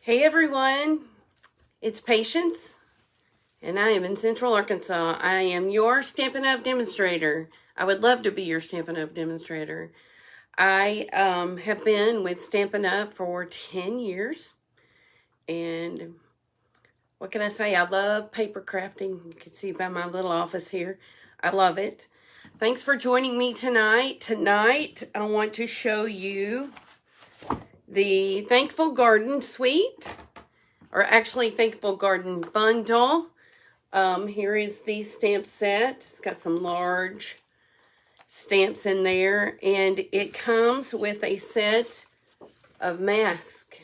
Hey everyone, it's Patience, and I am in Central Arkansas. I am your Stampin' Up! Demonstrator. I would love to be your Stampin' Up! Demonstrator. I have been with Stampin' Up! For 10 years, and what can I say? I love paper crafting. You can see by my little office here. I love it. Thanks for joining me tonight. Tonight, I want to show you the Thankful Garden Suite, or actually Thankful Garden Bundle. Here is the stamp set. It's got some large stamps in there, and it comes with a set of masks.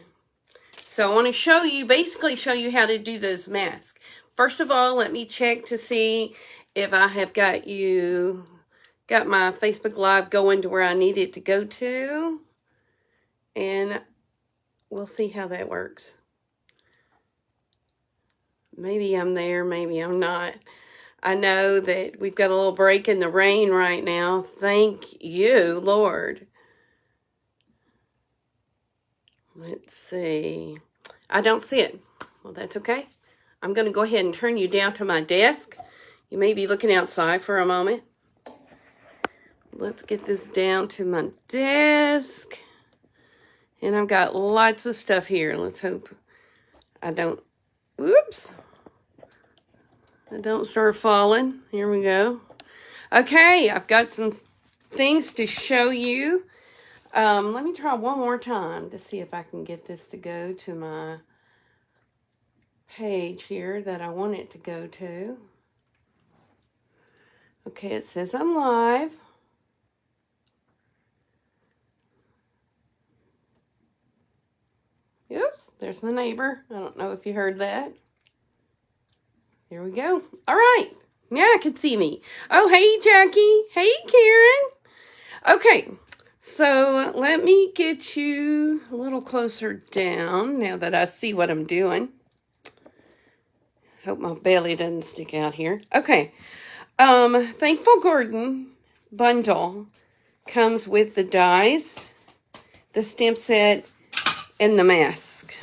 So I want to basically show you how to do those masks. First of all, let me check to see if I have got my Facebook Live going to where I need it to go to, and we'll see how that works. Maybe I'm there, maybe I'm not. I know that we've got a little break in the rain right now. Thank you, Lord. Let's see. I don't see it. Well, that's okay. I'm going to go ahead and turn you down to my desk. You may be looking outside for a moment. Let's get this down to my desk. And I've got lots of stuff here. Let's hope I don't start falling. Here we go. Okay, I've got some things to show you. Let me try one more time to see if I can get this to go to my page here that I want it to go to. Okay, it says I'm live. Oops, there's my neighbor. I don't know if you heard that. Here we go. All right. Now I can see me. Oh, hey, Jackie. Hey, Karen. Okay, so let me get you a little closer down now that I see what I'm doing. Hope my belly doesn't stick out here. Okay. Thankful Garden Bundle comes with the dies, the stamp set, and the mask.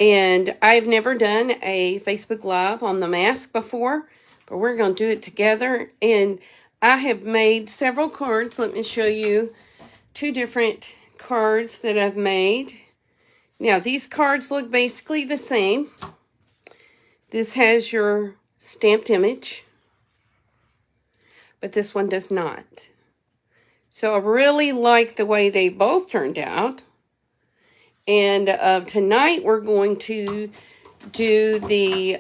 And I've never done a Facebook Live on the mask before, but we're going to do it together. And I have made several cards. Let me show you 2 different cards that I've made. Now, these cards look basically the same. This has your stamped image, but this one does not. So I really like the way they both turned out. And tonight we're going to do the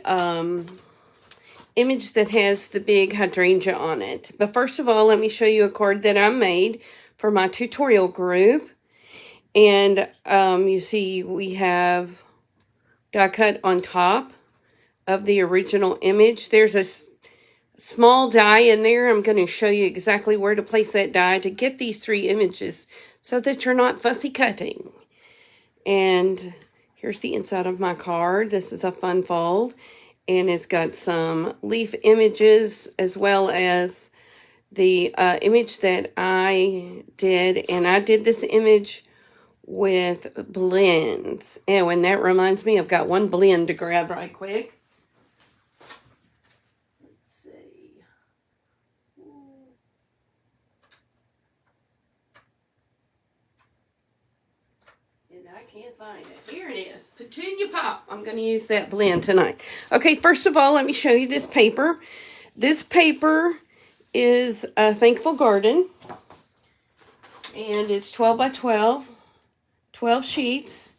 image that has the big hydrangea on it. But first of all, let me show you a card that I made for my tutorial group. And you see we have die cut on top of the original image. There's a small die in there. I'm going to show you exactly where to place that die to get these 3 images so that you're not fussy cutting. And here's the inside of my card. This is a fun fold, and it's got some leaf images as well as the image that I did. And I did this image with blends. Oh, and that reminds me, I've got one blend to grab right quick. Let's see. And I can't find it. Here it is. Petunia Pop. I'm going to use that blend tonight. Okay, first of all, let me show you this paper. This paper is a Thankful Garden. And it's 12 by 12. 12 sheets.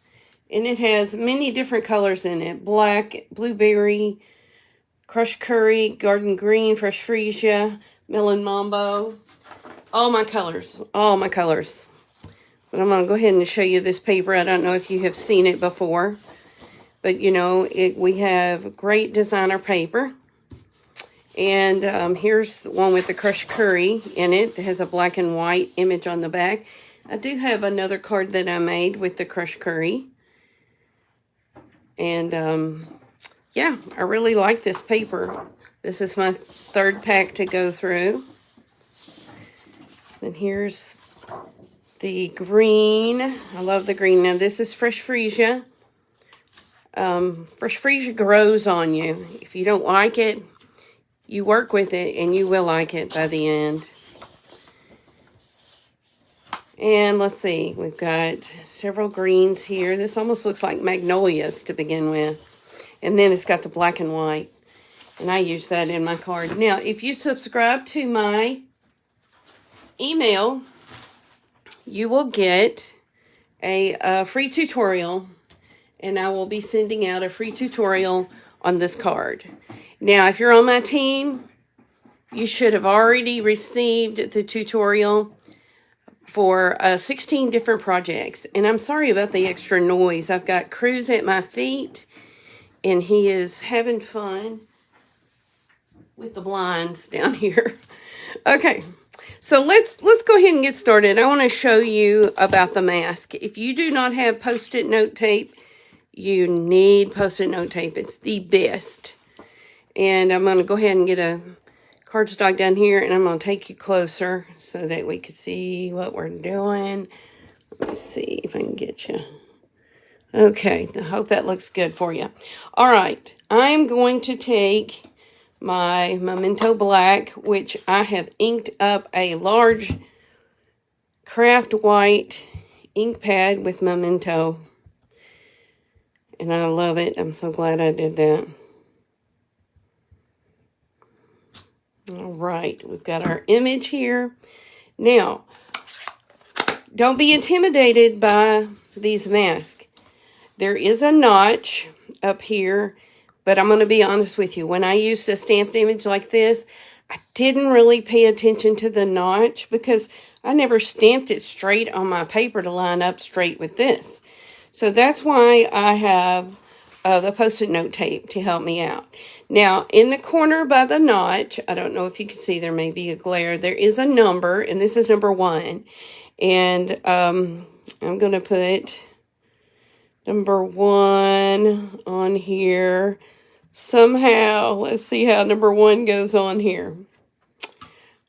And it has many different colors in it. Black, blueberry, crushed curry, garden green, fresh freesia, melon mambo. All my colors. All my colors. But I'm going to go ahead and show you this paper. I don't know if you have seen it before. But, you know, we have great designer paper. And here's the one with the crushed curry in it. It has a black and white image on the back. I do have another card that I made with the crushed curry. And, yeah, I really like this paper. This is my 3rd pack to go through. And here's the green. I love the green. Now, this is fresh freesia. Fresh Freesia grows on you. If you don't like it, you work with it and you will like it by the end. And let's see, we've got several greens here. This almost looks like magnolias to begin with. And then it's got the black and white. And I use that in my card. Now, if you subscribe to my email, you will get a free tutorial. And I will be sending out a free tutorial on this card. Now, if you're on my team, you should have already received the tutorial for 16 different projects. And I'm sorry about the extra noise. I've got Cruz at my feet, and he is having fun with the blinds down here. Okay, so let's go ahead and get started. I want to show you about the mask. If you do not have Post-it note tape, you need Post-it note tape. It's the best. And I'm going to go ahead and get a cardstock down here, and I'm going to take you closer so that we can see what we're doing. Let me see if I can get you. Okay, I hope that looks good for you. All right, I'm going to take my Memento Black, which I have inked up a large craft white ink pad with Memento. And I love it. I'm so glad I did that. All right, we've got our image here. Now, don't be intimidated by these masks. There is a notch up here, but I'm going to be honest with you. When I used a stamped image like this, I didn't really pay attention to the notch because I never stamped it straight on my paper to line up straight with this. So that's why I have the Post-it note tape to help me out. Now, in the corner by the notch, I don't know if you can see, there may be a glare. There is a number, and this is number 1. And I'm going to put number 1 on here somehow. Let's see how number 1 goes on here.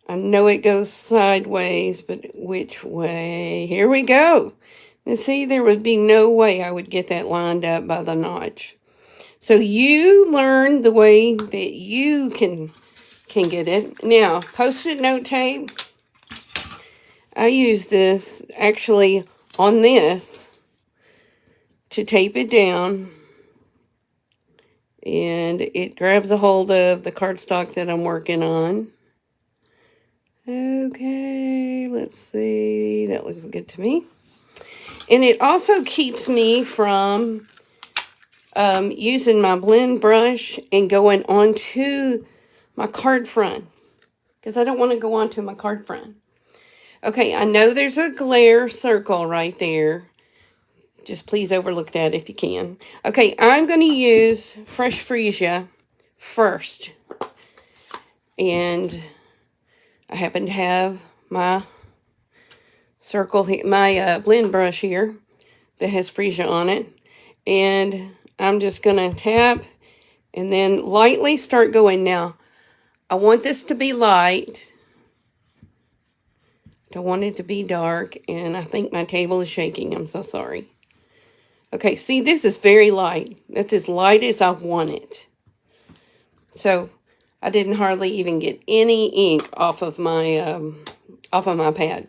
I know it goes sideways, but which way? Here we go. And see, there would be no way I would get that lined up by the notch. So you learn the way that you can get it. Now, Post-it note tape. I use this actually on this to tape it down. And it grabs a hold of the cardstock that I'm working on. Okay, let's see. That looks good to me. And it also keeps me from using my blend brush and going onto my card front, because I don't want to go onto my card front. Okay, I know there's a glare circle right there. Just please overlook that if you can. Okay, I'm going to use Fresh Freesia first. And I happen to have my circle, my blend brush here that has Freesia on it. And I'm just going to tap and then lightly start going. Now, I want this to be light. I don't want it to be dark. And I think my table is shaking. I'm so sorry. Okay, see, this is very light. That's as light as I want it. So, I didn't hardly even get any ink off of my pad.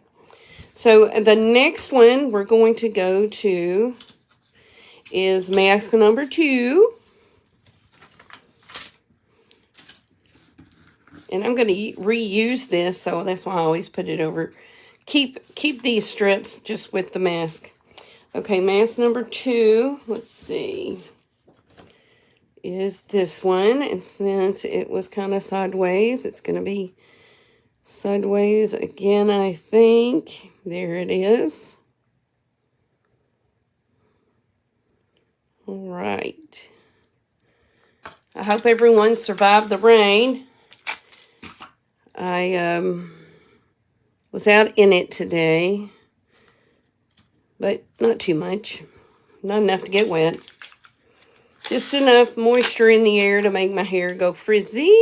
So, the next one we're going to go to is mask number 2. And I'm going to reuse this, so that's why I always put it over. Keep these strips just with the mask. Okay, mask number 2, let's see, is this one. And since it was kind of sideways, it's going to be sideways again, I think. There it is. All right. I hope everyone survived the rain. I was out in it today, but not too much. Not enough to get wet. Just enough moisture in the air to make my hair go frizzy.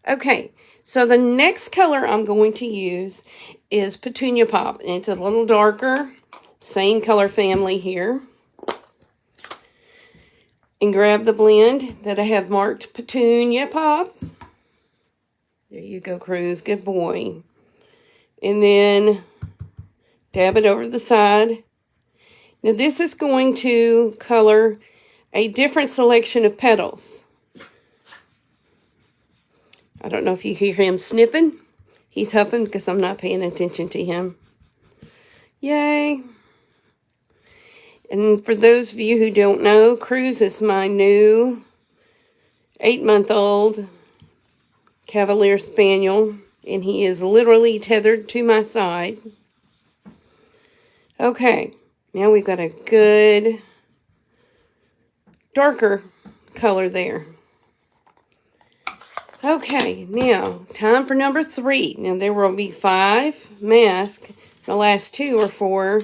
Okay, so the next color I'm going to use is Petunia Pop. And it's a little darker. Same color family here. and grab the blend that I have marked Petunia Pop. There you go, Cruz. Good boy. And then dab it over the side. Now this is going to color a different selection of petals. I don't know if you hear him snipping. He's huffing because I'm not paying attention to him. Yay. And for those of you who don't know, Cruz is my new 8-month-old Cavalier Spaniel. And he is literally tethered to my side. Okay. Now we've got a good darker color there. Okay, now, time for number 3. Now, there will be 5 masks. The last 2 are for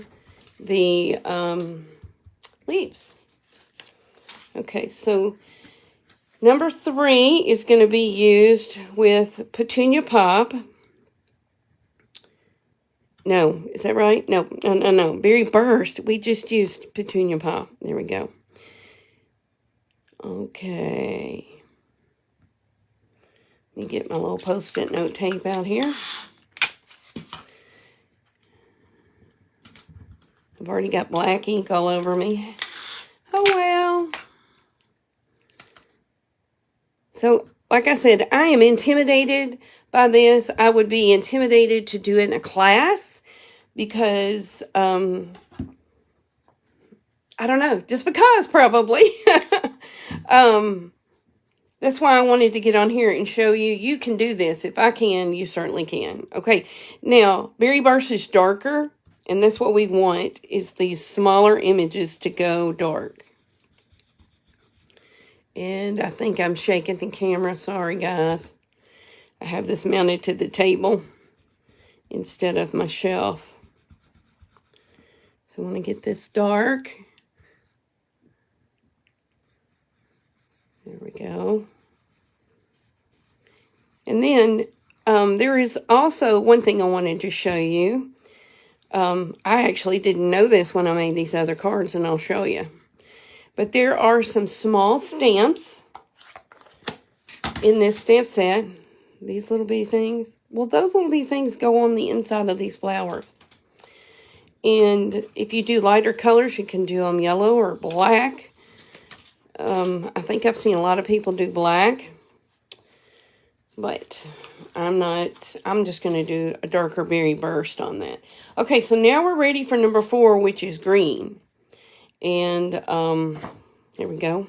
the leaves. Okay, so number 3 is going to be used with Petunia Pop. No, is that right? No. Berry Burst. We just used Petunia Pop. There we go. Okay. Let me get my little Post-it note tape out here. I've already got black ink all over me. Oh, well. So, like I said, I am intimidated by this. I would be intimidated to do it in a class because, I don't know, just because probably. That's why I wanted to get on here and show you. You can do this. If I can, you certainly can. Okay, now, Berry Burst is darker, and that's what we want, is these smaller images to go dark. And I think I'm shaking the camera. Sorry, guys. I have this mounted to the table instead of my shelf. So I want to get this dark. There we go. And then there is also one thing I wanted to show you. I actually didn't know this when I made these other cards, and I'll show you. But there are some small stamps in this stamp set. These little bitty things. Well, those little bitty things go on the inside of these flowers. And if you do lighter colors, you can do them yellow or black. I think I've seen a lot of people do black. But I'm just going to do a darker Berry Burst on that. Okay, so now we're ready for number 4, which is green. And, there we go.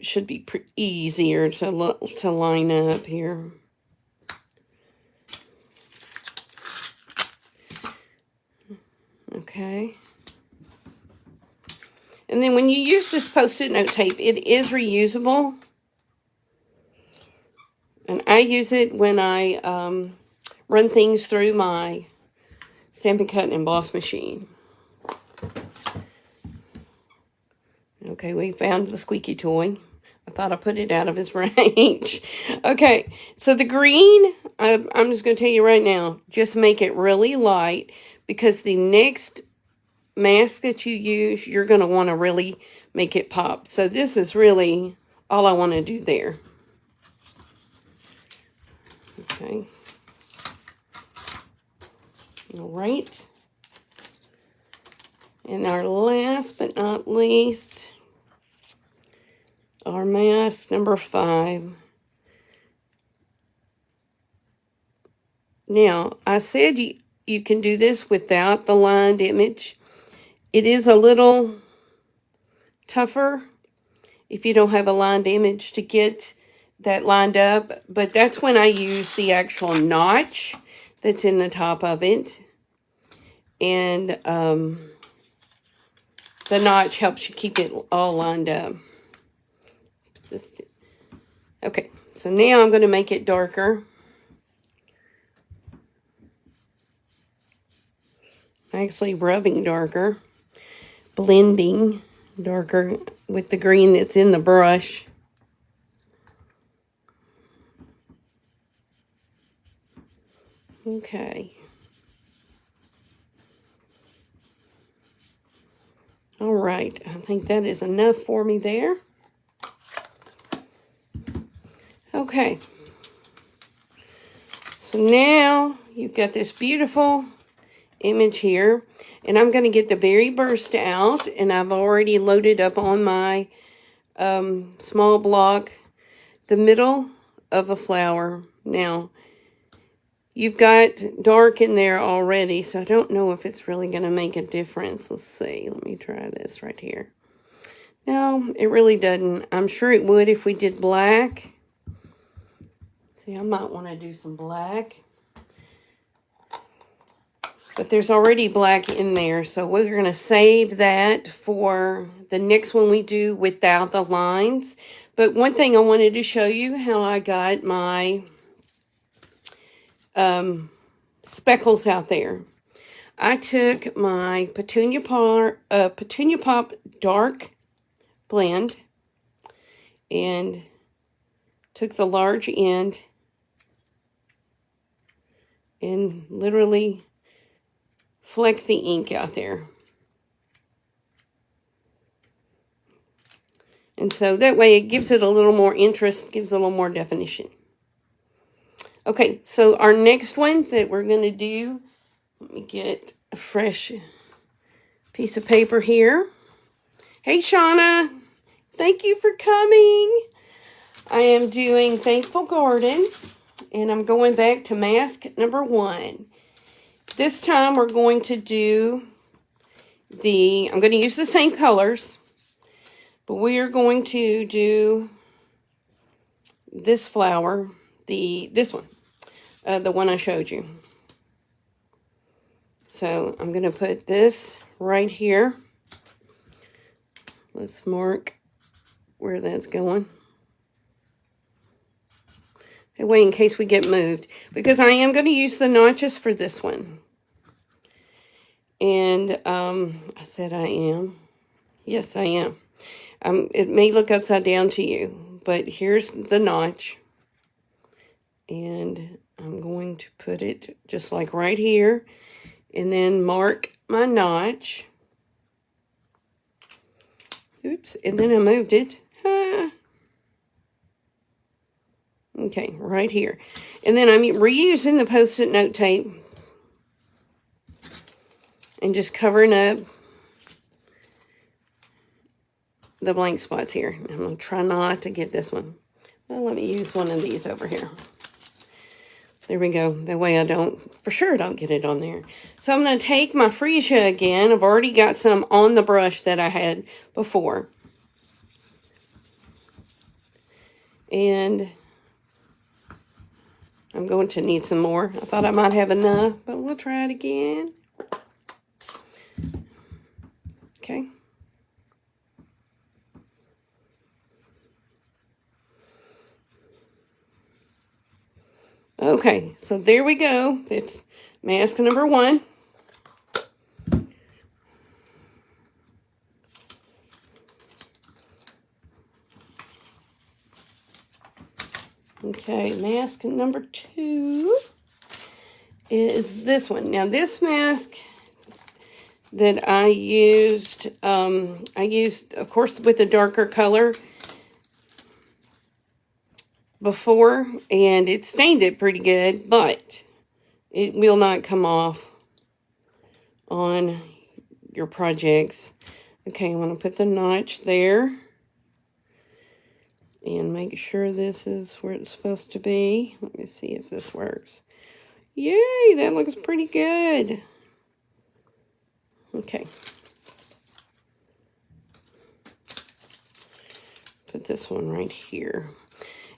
Should be easier to line up here. Okay. And then when you use this Post-it note tape, it is reusable. And I use it when I run things through my Stampin' Cut and Emboss machine. Okay, we found the squeaky toy. I thought I put it out of his range. Okay, so the green, I'm just going to tell you right now, just make it really light, because the next mask that you use, you're going to want to really make it pop. So this is really all I want to do there. Okay. All right. And our last but not least, our mask number 5. Now, I said you can do this without the lined image. It is a little tougher if you don't have a lined image to get that lined up, but that's when I use the actual notch that's in the top of it. And the notch helps you keep it all lined up. Okay, so now I'm going to make it darker. Actually rubbing darker, blending darker with the green that's in the brush. Okay. All right, I think that is enough for me there. Okay. So now you've got this beautiful image here. And I'm going to get the berry burst out. And I've already loaded up on my small block the middle of a flower. Now, you've got dark in there already, so I don't know if it's really going to make a difference. Let's see. Let me try this right here. No, it really doesn't. I'm sure it would if we did black. See, I might want to do some black. But there's already black in there, so we're going to save that for the next one we do without the lines. But one thing I wanted to show you how I got my speckles out there. I took my Petunia Pop Dark Blend and took the large end and literally fleck the ink out there. And so that way it gives it a little more interest, gives it a little more definition. Okay, so our next one that we're going to do, let me get a fresh piece of paper here. Hey, Shauna, thank you for coming. I am doing Thankful Garden, and I'm going back to mask number 1. This time we're going to do I'm going to use the same colors, but we are going to do this flower, this one, the one I showed you. So I'm going to put this right here. Let's mark where that's going. That way, in case we get moved, because I am going to use the notches for this one. And I said I am. Yes, I am. It may look upside down to you, but here's the notch. And I'm going to put it just like right here. And then mark my notch. Oops, and then I moved it. Okay, right here. And then I'm reusing the Post-it note tape. And just covering up the blank spots here. I'm going to try not to get this one. Well, let me use one of these over here. There we go. That way I for sure don't get it on there. So I'm going to take my freesia again. I've already got some on the brush that I had before. And I'm going to need some more. I thought I might have enough, but we'll try it again. Okay. Okay, so there we go. That's mask number 1. Okay, mask number 2 is this one. Now, this mask that I used, of course, with a darker color before, and it stained it pretty good, but it will not come off on your projects. Okay, I want to put the notch there and make sure this is where it's supposed to be. Let me see if this works. Yay, that looks pretty good. Okay. Put this one right here.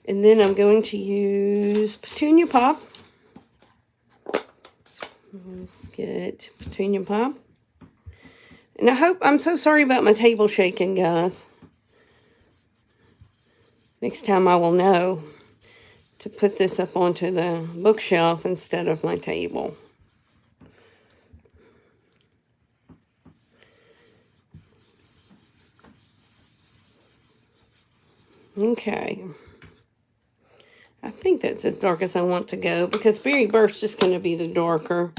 And then I'm going to use Petunia Pop. Let's get Petunia Pop. And I'm so sorry about my table shaking, guys. Next time I will know to put this up onto the bookshelf instead of my table. Okay. I think that's as dark as I want to go because Berry Burst is going to be the darker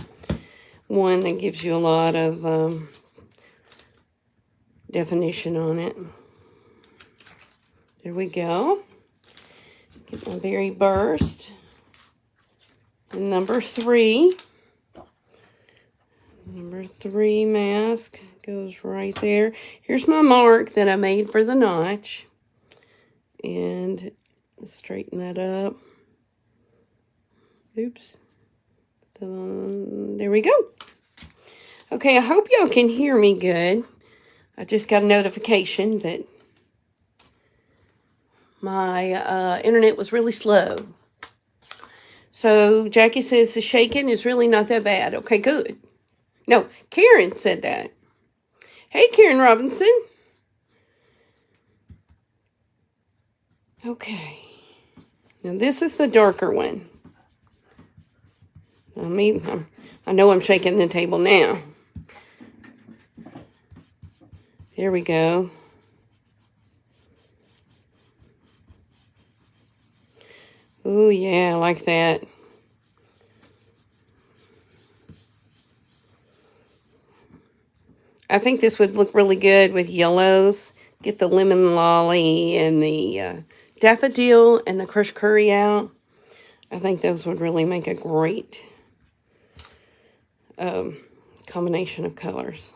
one that gives you a lot of definition on it. There we go. Get my berry burst. And number 3. Number 3 mask goes right there. Here's my mark that I made for the notch. And straighten that up. Oops. There we go. Okay, I hope y'all can hear me good. I just got a notification that my internet was really slow. So Jackie says the shaking is really not that bad. Okay, good. No, Karen said that. Hey, Karen Robinson. Okay. Now this is the darker one. I know I'm shaking the table now. There we go. Oh, yeah, I like that. I think this would look really good with yellows. Get the lemon lolly and the daffodil and the crushed curry out. I think those would really make a great combination of colors.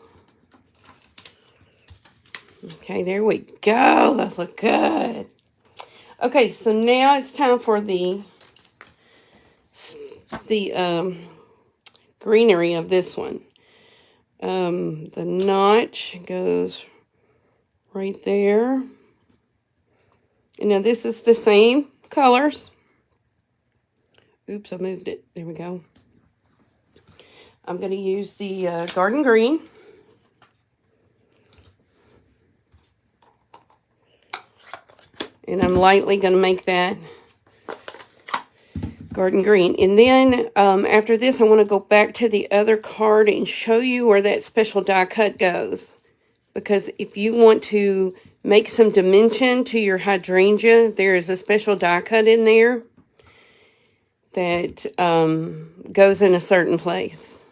Okay, there we go. Those look good. Okay, so now it's time for the greenery of this one. The notch goes right there. And now this is the same colors. Oops, I moved it. There we go. I'm going to use the garden green. And I'm lightly going to make that garden green. And then after this, I want to go back to the other card and show you where that special die cut goes. Because if you want to make some dimension to your hydrangea, there is a special die cut in there that goes in a certain place.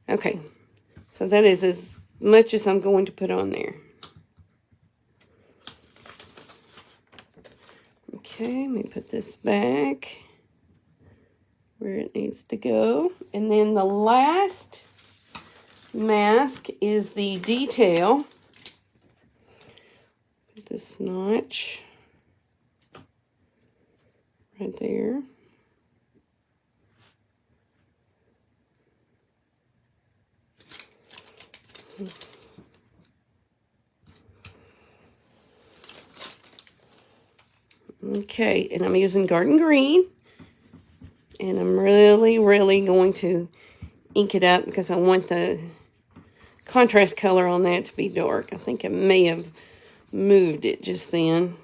Okay, so that is as much as I'm going to put on there. Okay, let me put this back where it needs to go. And then the last mask is the detail. Put this notch right there. Okay, and I'm using garden green. And I'm really, really going to ink it up because I want the contrast color on that to be dark. I think I may have moved it just then.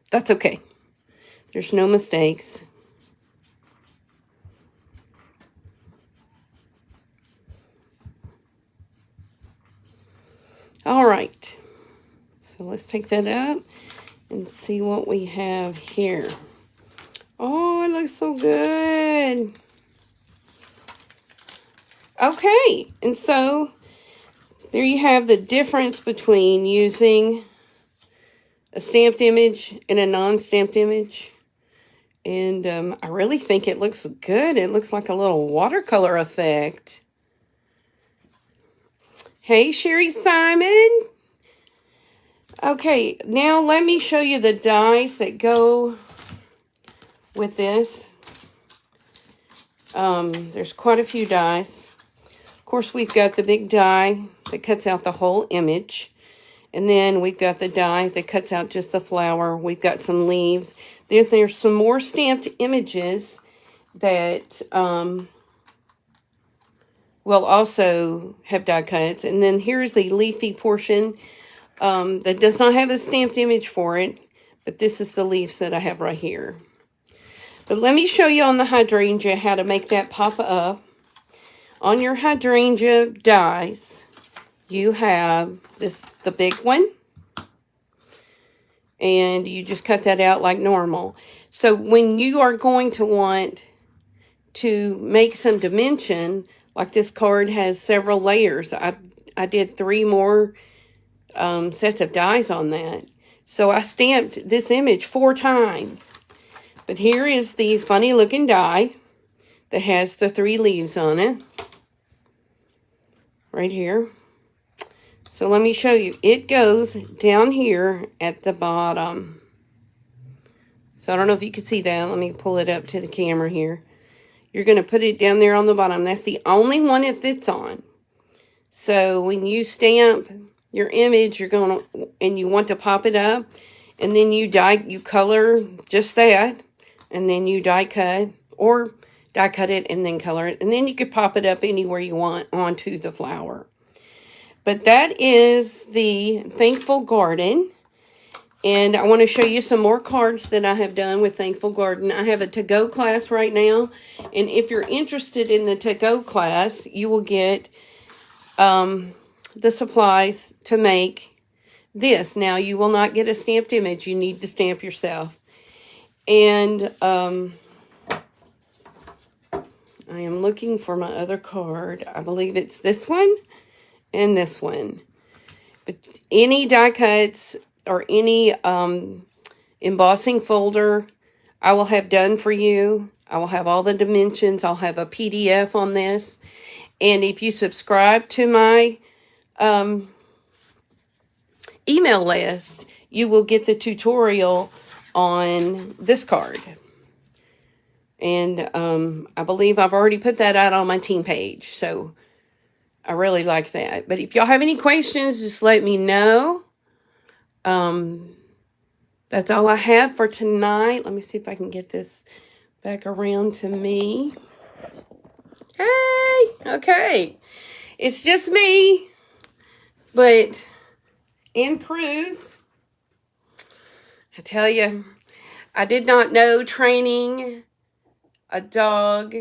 That's okay. There's no mistakes. All right. So let's take that up and see what we have here. Oh, it looks so good. Okay, and so there you have the difference between using a stamped image and a non-stamped image. And I really think it looks good. It looks like a little watercolor effect. Hey, Sherry Simon. Okay, now let me show you the dies that go with this. There's quite a few dies. Of course, we've got the big die that cuts out the whole image. And then we've got the die that cuts out just the flower. We've got some leaves. There's some more stamped images that will also have die cuts. And then here's the leafy portion that does not have a stamped image for it. But this is the leaves that I have right here. But let me show you on the hydrangea how to make that pop up. On your hydrangea dies, you have the big one. And you just cut that out like normal. So when you are going to want to make some dimension, like this card has several layers. I did 3 more sets of dies on that. So I stamped this image 4 times. But here is the funny looking die that has the 3 leaves on it. Right here. So let me show you. It goes down here at the bottom. So I don't know if you can see that. Let me pull it up to the camera here. You're going to put it down there on the bottom. That's the only one it fits on. So when you stamp your image, you're going to, and you want to pop it up, and then you color just that, and then you die cut, or die cut it and then color it, and then you could pop it up anywhere you want onto the flower. But that is the Thankful Garden. And I want to show you some more cards that I have done with Thankful Garden. I have a to-go class right now. And if you're interested in the to-go class, you will get the supplies to make this. Now, you will not get a stamped image. You need to stamp yourself. And I am looking for my other card. I believe it's this one and this one. But any die cuts or any embossing folder I will have done for you. I will have all the dimensions. I'll have a PDF on this. And if you subscribe to my email list, you will get the tutorial on this card. And I believe I've already put that out on my team page. So I really like that. But if y'all have any questions, just let me know. That's all I have for tonight. Let me see if I can get this back around to me. Hey, okay. It's just me, but in Cruz, I tell you, I did not know training a dog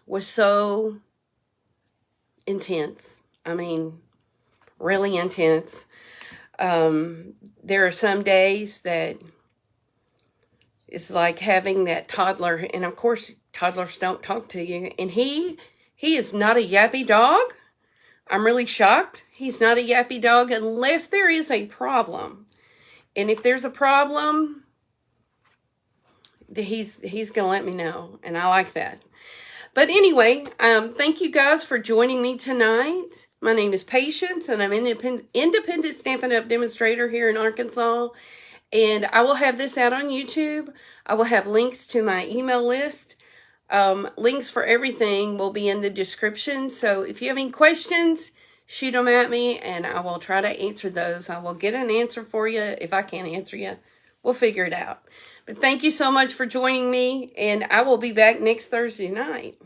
was so intense. I mean, really intense. There are some days that it's like having that toddler, and of course toddlers don't talk to you, and he is not a yappy dog. I'm really shocked. He's not a yappy dog unless there is a problem. And if there's a problem, he's going to let me know, and I like that. But anyway, thank you guys for joining me tonight. My name is Patience, and I'm an independent Stampin' Up! Demonstrator here in Arkansas. And I will have this out on YouTube. I will have links to my email list. Links for everything will be in the description. So if you have any questions, shoot them at me, and I will try to answer those. I will get an answer for you. If I can't answer you, we'll figure it out. But thank you so much for joining me, and I will be back next Thursday night.